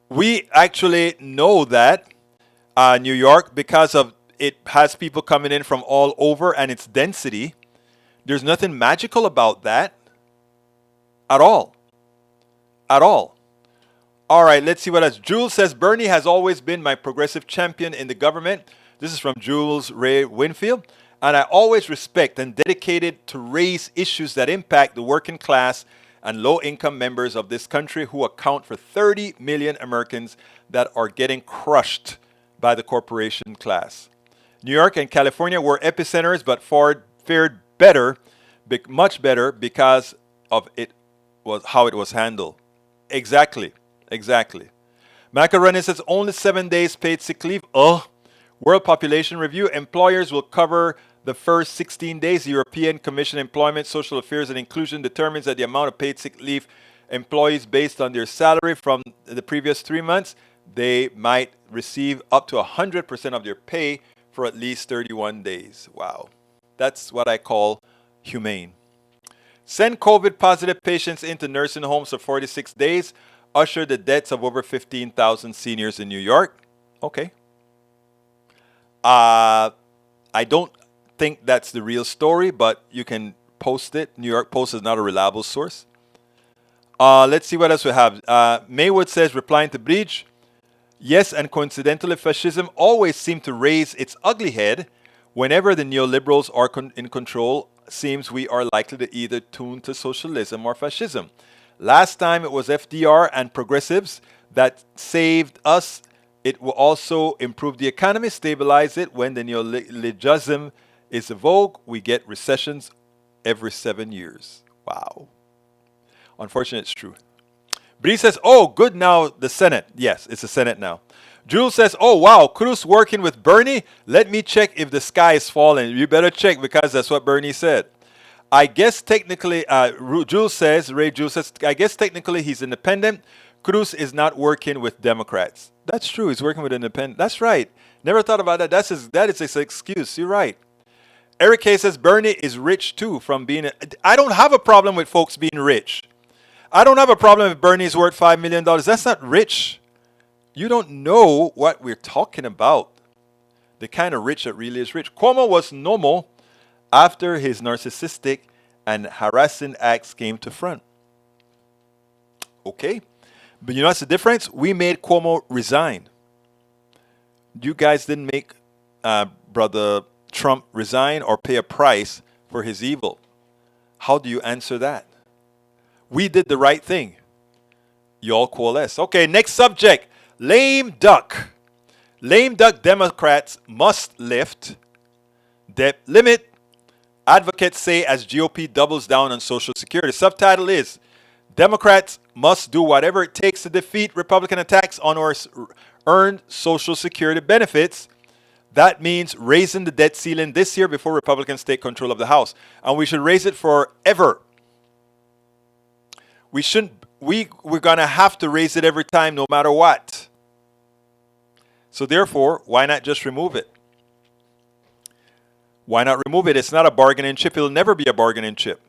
We actually know that New York, because of it has people coming in from all over and its density. There's nothing magical about that at all. At all. All right, let's see what else. Jules says, Bernie has always been my progressive champion in the government. This is from Jules Ray Winfield. And I always respect and dedicated to raise issues that impact the working class and low-income members of this country who account for 30 million Americans that are getting crushed by the corporation class. New York and California were epicenters, but fared better, much better, because of how it was handled. Exactly. Michael Rennie says only 7 days paid sick leave. World Population Review. Employers will cover the first 16 days. The European Commission Employment, Social Affairs and Inclusion determines that the amount of paid sick leave employees based on their salary from the previous 3 months, they might receive up to 100% of their pay for at least 31 days. Wow. That's what I call humane. Send COVID positive patients into nursing homes for 46 days. Usher the deaths of over 15,000 seniors in New York. Okay. I don't think that's the real story, but you can post it. New York Post is not a reliable source. Let's see what else we have. Maywood says, replying to Bridge, yes, and coincidentally, fascism always seemed to raise its ugly head whenever the neoliberals are in control. Seems we are likely to either tune to socialism or fascism. Last time it was FDR and progressives that saved us. It will also improve the economy, stabilize it. When the neoliberalism is a vogue, we get recessions every 7 years. Wow. Unfortunately, it's true. Bree says, oh, good now, the Senate. Yes, it's the Senate now. Jules says, oh, wow, Cruz working with Bernie? Let me check if the sky is falling. You better check because that's what Bernie said. I guess technically, Ray Jules says, I guess technically he's independent. Cruz is not working with Democrats. That's true. He's working with independent. That's right. Never thought about that. That is his excuse. You're right. Eric K says Bernie is rich too from being. I don't have a problem with folks being rich. I don't have a problem if Bernie's worth $5 million. That's not rich. You don't know what we're talking about. The kind of rich that really is rich. Cuomo was normal after his narcissistic and harassing acts came to front. Okay. But you know what's the difference? We made Cuomo resign. You guys didn't make Brother Trump resign or pay a price for his evil. How do you answer that? We did the right thing. You all coalesce. Okay, next subject. Lame duck. Lame duck Democrats must lift debt limit. Advocates say as GOP doubles down on Social Security. Subtitle is Democrats must do whatever it takes to defeat Republican attacks on our earned Social Security benefits. That means raising the debt ceiling this year before Republicans take control of the House. And we should raise it forever. We're going to have to raise it every time no matter what. So therefore, why not just remove it? Why not remove it? It's not a bargaining chip. It'll never be a bargaining chip.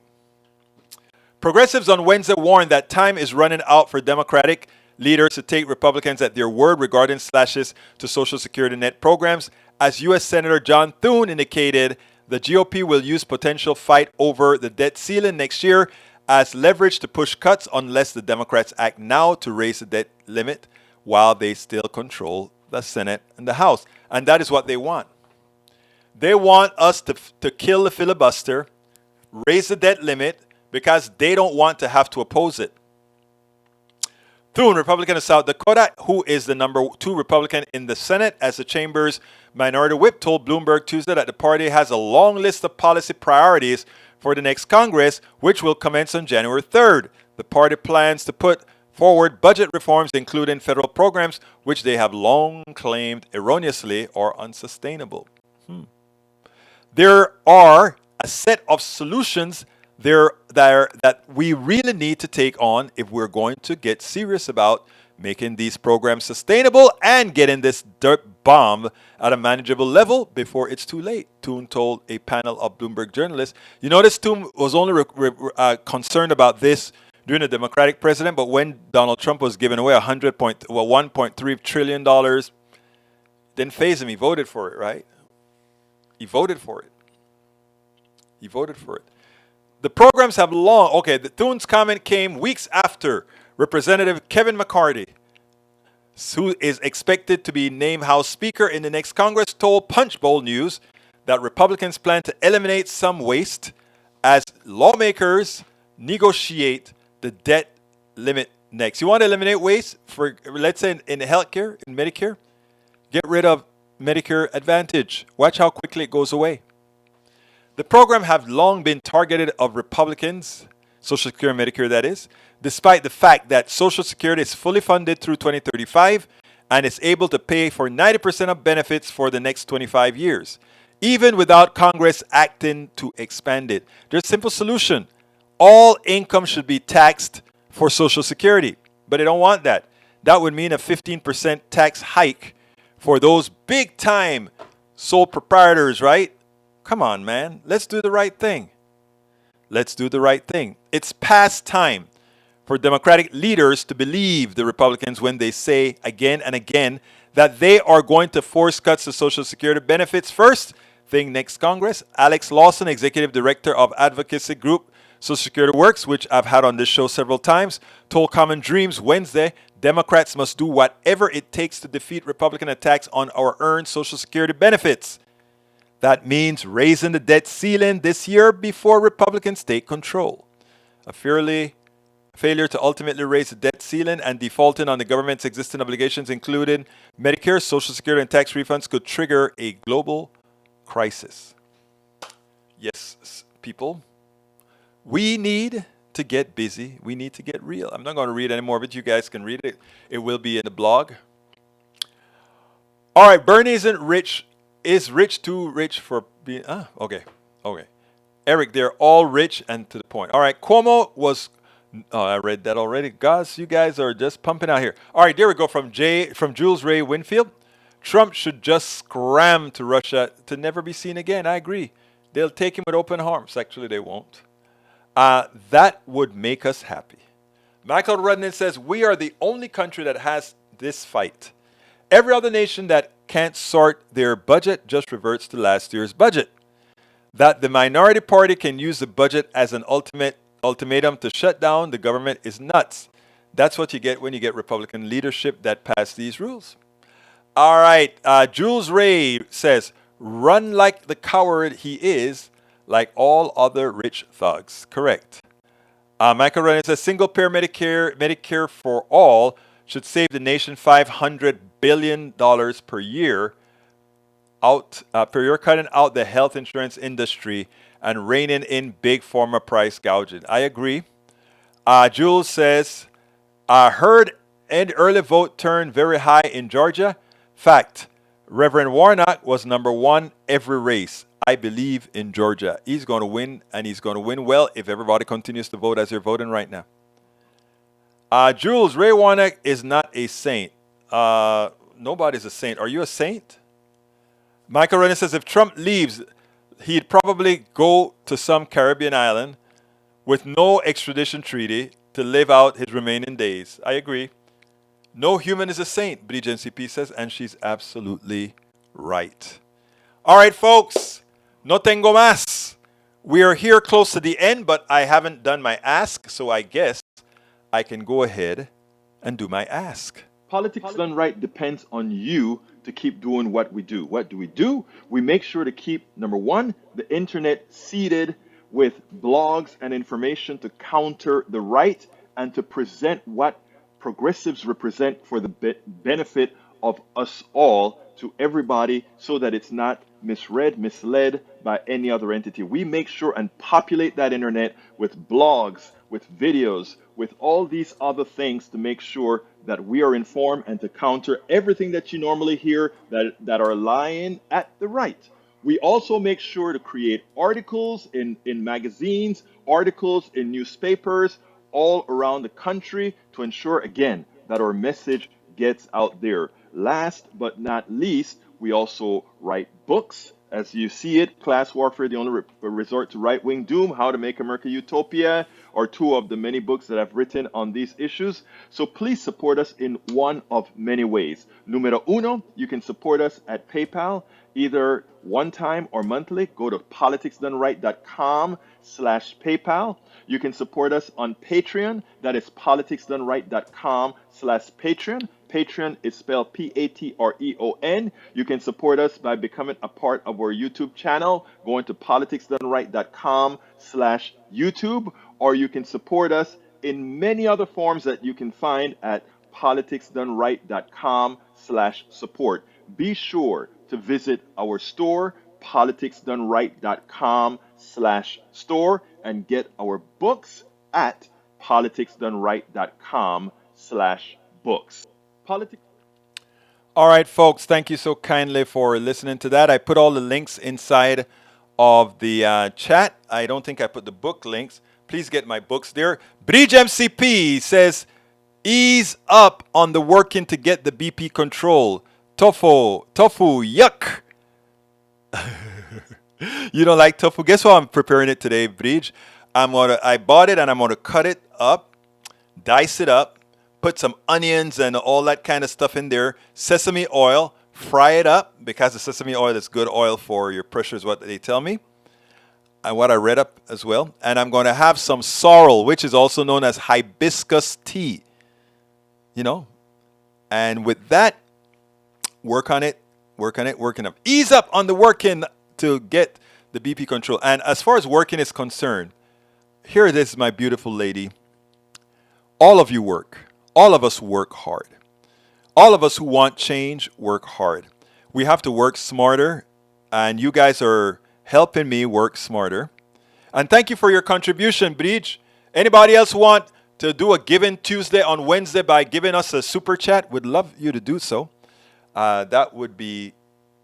Progressives on Wednesday warned that time is running out for Democratic leaders to take Republicans at their word regarding slashes to Social Security net programs. As U.S. Senator John Thune indicated, the GOP will use potential fight over the debt ceiling next year as leverage to push cuts unless the Democrats act now to raise the debt limit while they still control the Senate and the House. And that is what they want. They want us to kill the filibuster, raise the debt limit, because they don't want to have to oppose it. Thune, Republican of South Dakota, who is the number 2 Republican in the Senate as the chamber's minority whip, told Bloomberg Tuesday that the party has a long list of policy priorities for the next Congress, which will commence on January 3rd. The party plans to put forward budget reforms, including federal programs, which they have long claimed erroneously are unsustainable. There are a set of solutions there that we really need to take on if we're going to get serious about making these programs sustainable and getting this dirt bomb at a manageable level before it's too late, Thune told a panel of Bloomberg journalists. You notice Thune was only concerned about this during the Democratic president, but when Donald Trump was giving away $1.3 trillion, didn't faze him. He voted for it, right? He voted for it. He voted for it. The programs have long... Okay, the Thune's comment came weeks after Representative Kevin McCarthy, who is expected to be named House Speaker in the next Congress, told Punchbowl News that Republicans plan to eliminate some waste as lawmakers negotiate the debt limit next. You want to eliminate waste for, let's say, in healthcare, in Medicare? Get rid of Medicare Advantage. Watch how quickly it goes away. The program have long been targeted of Republicans, Social Security and Medicare that is, despite the fact that Social Security is fully funded through 2035 and is able to pay for 90% of benefits for the next 25 years, even without Congress acting to expand it. There's a simple solution. All income should be taxed for Social Security, but they don't want that. That would mean a 15% tax hike for those big-time sole proprietors, right? Come on, man. Let's do the right thing. Let's do the right thing. It's past time for Democratic leaders to believe the Republicans when they say again and again that they are going to force cuts to Social Security benefits first thing next Congress. Alex Lawson, Executive Director of advocacy group Social Security Works, which I've had on this show several times, told Common Dreams Wednesday, Democrats must do whatever it takes to defeat Republican attacks on our earned Social Security benefits. That means raising the debt ceiling this year before Republicans take control. A failure to ultimately raise the debt ceiling and defaulting on the government's existing obligations, including Medicare, Social Security, and tax refunds, could trigger a global crisis. Yes, people, we need to get busy. We need to get real. I'm not going to read any more of it. You guys can read it. It will be in the blog. All right, Bernie isn't rich. Is rich too rich for being... Okay. Eric, they're all rich and to the point. All right, Cuomo was... Oh, I read that already. Guys, you guys are just pumping out here. All right, there we go from Jules Ray Winfield. Trump should just scram to Russia to never be seen again. I agree. They'll take him with open arms. Actually, they won't. That would make us happy. Michael Rudnin says, we are the only country that has this fight. Every other nation that can't sort their budget just reverts to last year's budget. That the minority party can use the budget as an ultimatum to shut down the government is nuts. That's what you get when you get Republican leadership that pass these rules. All right, Jules Ray says, run like the coward he is, like all other rich thugs. Correct. Michael Ryan says, single-payer Medicare for all should save the nation $500 billion per year, cutting out the health insurance industry and reining in big pharma price gouging. I agree. Jules says, heard and early vote turned very high in Georgia. Fact, Reverend Warnock was number 1 every race. I believe in Georgia. He's going to win, and he's going to win well if everybody continues to vote as they're voting right now. Jules, Ray Warnock is not a saint. Nobody's a saint. Are you a saint? Michael Renner says if Trump leaves, he'd probably go to some Caribbean island with no extradition treaty to live out his remaining days. I agree. No human is a saint, Bridge NCP says, and she's absolutely right. All right, folks. No tengo más. We are here close to the end, but I haven't done my ask, so I guess I can go ahead and do my ask. Politics done right depends on you to keep doing what we do. What do? We make sure to keep, number one, the internet seeded with blogs and information to counter the right and to present what progressives represent for the benefit of us all to everybody so that it's not misread, misled by any other entity. We make sure and populate that internet with blogs, with videos, with all these other things to make sure that we are informed and to counter everything that you normally hear that are lying at the right. We also make sure to create articles in magazines, articles in newspapers all around the country to ensure, again, that our message gets out there. Last but not least, we also write books. As you see it, Class Warfare, the only resort to right-wing doom, How to Make America Utopia, are two of the many books that I've written on these issues. So please support us in one of many ways. Numero uno, you can support us at PayPal, either one time or monthly. Go to politicsdoneright.com/PayPal. You can support us on Patreon. That is politicsdoneright.com/Patreon. Patreon is spelled Patreon. You can support us by becoming a part of our YouTube channel, going to politicsdoneright.com/YouTube, or you can support us in many other forms that you can find at politicsdoneright.com/support. Be sure to visit our store, politicsdoneright.com/store, and get our books at politicsdoneright.com/books. Politics. All right, folks, thank you so kindly for listening to that. I put all the links inside of the chat. I don't think I put the book links. Please get my books there. Bridge MCP says, ease up on the working to get the BP control. Tofu, yuck. You don't like tofu? Guess what I'm preparing it today, Bridge? I bought it and I'm gonna cut it up, dice it up, put some onions and all that kind of stuff in there, sesame oil, fry it up because the sesame oil is good oil for your pressure is what they tell me. And what I read up as well. And I'm going to have some sorrel, which is also known as hibiscus tea. You know? And with that, work on it. Ease up on the working to get the BP control. And as far as working is concerned, here it is, my beautiful lady. All of you work. All of us work hard. All of us who want change work hard. We have to work smarter, and you guys are helping me work smarter. And thank you for your contribution, Bridge. Anybody else want to do a Giving Tuesday on Wednesday by giving us a super chat? Would love you to do so. That would be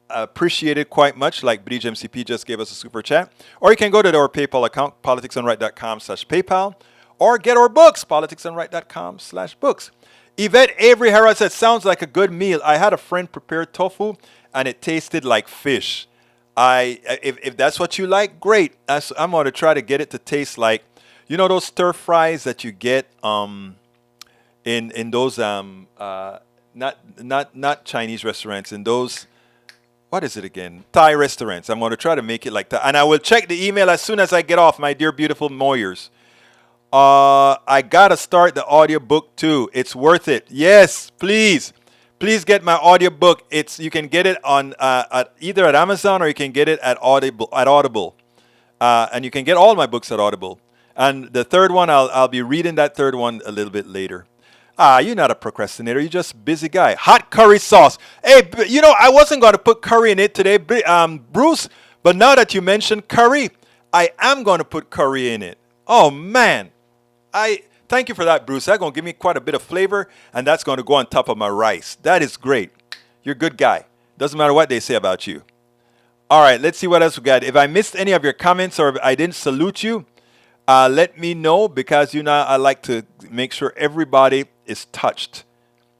appreciated quite much, like Bridge MCP just gave us a super chat. Or you can go to our PayPal account, politicsandright.com/PayPal, or get our books, politicsandright.com/books. Yvette Avery Herod said, sounds like a good meal. I had a friend prepare tofu, and it tasted like fish. If that's what you like, great. I'm going to try to get it to taste like, you know, those stir fries that you get in those not Chinese restaurants, in those, what is it again? Thai restaurants. I'm going to try to make it like that. And I will check the email as soon as I get off, my dear beautiful Moyers. I got to start the audiobook too. It's worth it. Yes, please. Please get my audiobook. You can get it on either at Amazon or you can get it at Audible. And you can get all my books at Audible. And the third one, I'll be reading that third one a little bit later. You're not a procrastinator. You're just a busy guy. Hot curry sauce. Hey, you know, I wasn't going to put curry in it today, Bruce. But now that you mentioned curry, I am going to put curry in it. Oh, man. Thank you for that, Bruce. That's going to give me quite a bit of flavor, and that's going to go on top of my rice. That is great. You're a good guy. Doesn't matter what they say about you. All right, let's see what else we got. If I missed any of your comments or if I didn't salute you, let me know, because you know I like to make sure everybody is touched,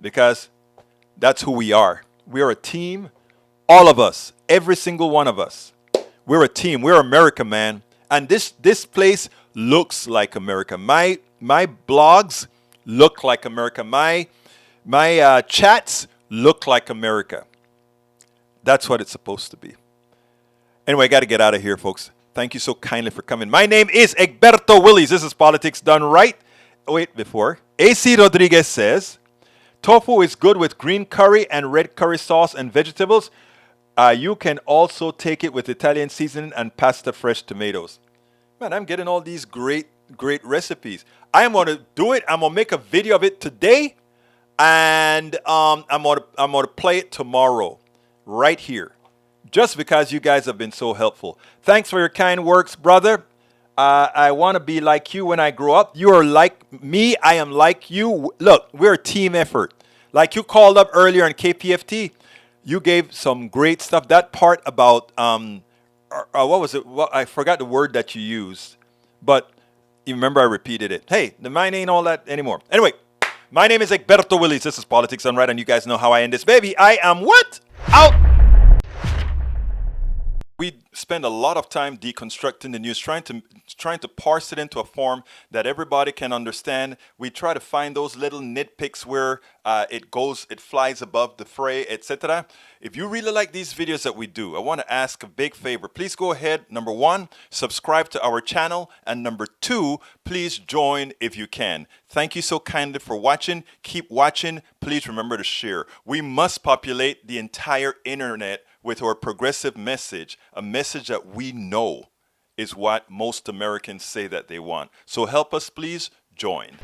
because that's who we are. We are a team, all of us, every single one of us. We're a team. We're America, man. And this place looks like America. My blogs look like America. My chats look like America. That's what it's supposed to be. Anyway, I got to get out of here, folks. Thank you so kindly for coming. My name is Egberto Willies. This is Politics Done Right. Wait, before. AC Rodriguez says, tofu is good with green curry and red curry sauce and vegetables. You can also take it with Italian seasoning and pasta fresh tomatoes. Man, I'm getting all these great recipes. I am going to do it. I'm going to make a video of it today. And I'm gonna play it tomorrow, right here, just because you guys have been so helpful. Thanks for your kind words, brother. I want to be like you when I grow up. You are like me. I am like you. Look, we're a team effort. Like you called up earlier in KPFT, you gave some great stuff. That part about what was it? Well, I forgot the word that you used, but you remember I repeated it. Hey, the mine ain't all that anymore. Anyway. My name is Egberto Willies. This is Politics Done Right, and you guys know how I end this baby. I am what? Out! We spend a lot of time deconstructing the news, trying to parse it into a form that everybody can understand. We try to find those little nitpicks where it flies above the fray, etc. If you really like these videos that we do, I want to ask a big favor. Please go ahead, number one, subscribe to our channel, and number two, please join if you can. Thank you so kindly for watching. Keep watching. Please remember to share. We must populate the entire internet with our progressive message, a message that we know is what most Americans say that they want. So help us, please join.